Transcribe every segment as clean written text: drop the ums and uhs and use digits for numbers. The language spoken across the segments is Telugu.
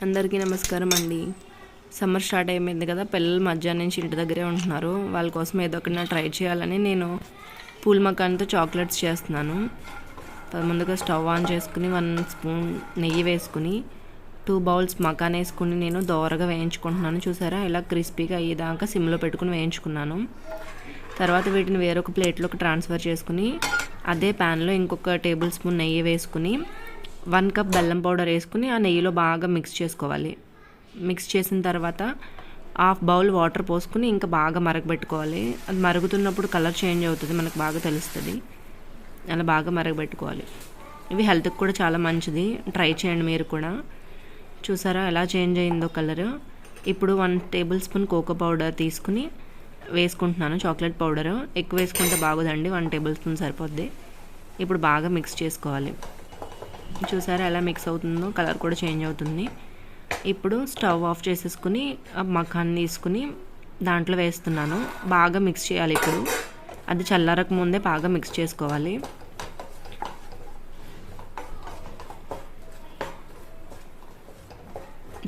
అందరికీ నమస్కారం అండి. సమ్మర్ స్టార్ట్ అయిపోయింది కదా, పిల్లలు మధ్యాహ్నం నుంచి ఇంటి దగ్గరే ఉంటున్నారు. వాళ్ళ కోసం ఏదో ఒకటి ట్రై చేయాలని నేను పూల్ మకాన్తో చాక్లెట్స్ చేస్తున్నాను. ముందుగా స్టవ్ ఆన్ చేసుకుని 1 స్పూన్ నెయ్యి వేసుకుని 2 బౌల్స్ మకాన్ వేసుకుని నేను దోరగా వేయించుకుంటున్నాను. చూసారా, ఇలా క్రిస్పీగా అయ్యేదాకా సిమ్లో పెట్టుకుని వేయించుకున్నాను. తర్వాత వీటిని వేరొక ప్లేట్లోకి ట్రాన్స్ఫర్ చేసుకుని అదే ప్యాన్లో ఇంకొక టేబుల్ స్పూన్ నెయ్యి వేసుకుని 1 కప్ బెల్లం పౌడర్ వేసుకుని ఆ నెయ్యిలో బాగా మిక్స్ చేసుకోవాలి. మిక్స్ చేసిన తర్వాత 1/2 బౌల్ వాటర్ పోసుకుని ఇంకా బాగా మరగబెట్టుకోవాలి. అది మరుగుతున్నప్పుడు కలర్ చేంజ్ అవుతుంది, మనకు బాగా తెలుస్తుంది. అలా బాగా మరగబెట్టుకోవాలి. ఇవి హెల్త్కి కూడా చాలా మంచిది, ట్రై చేయండి మీరు కూడా. చూసారా ఎలా చేంజ్ అయిందో కలర్. ఇప్పుడు 1 టేబుల్ స్పూన్ కోకో పౌడర్ తీసుకుని వేసుకుంటున్నాను. చాక్లెట్ పౌడర్ ఎక్కువ వేసుకుంటే బాగోదండి, 1 టేబుల్ స్పూన్ సరిపోద్ది. ఇప్పుడు బాగా మిక్స్ చేసుకోవాలి. చూసారా ఎలా మిక్స్ అవుతుందో, కలర్ కూడా చేంజ్ అవుతుంది. ఇప్పుడు స్టవ్ ఆఫ్ చేసేసుకుని మకాన్ తీసుకుని దాంట్లో వేస్తున్నాను. బాగా మిక్స్ చేయాలి. ఇప్పుడు అది చల్లారక ముందే బాగా మిక్స్ చేసుకోవాలి.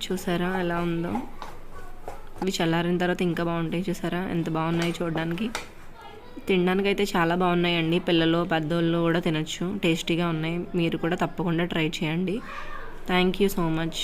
చూసారా ఎలా ఉందో. ఇవి చల్లారిన తర్వాత ఇంకా బాగుంటాయి. చూసారా ఎంత బాగున్నాయి చూడడానికి. తినడానికి అయితే చాలా బాగున్నాయండి. పిల్లలు పెద్దోళ్ళు కూడా తినచ్చు, టేస్టీగా ఉన్నాయి. మీరు కూడా తప్పకుండా ట్రై చేయండి. Thank you so much.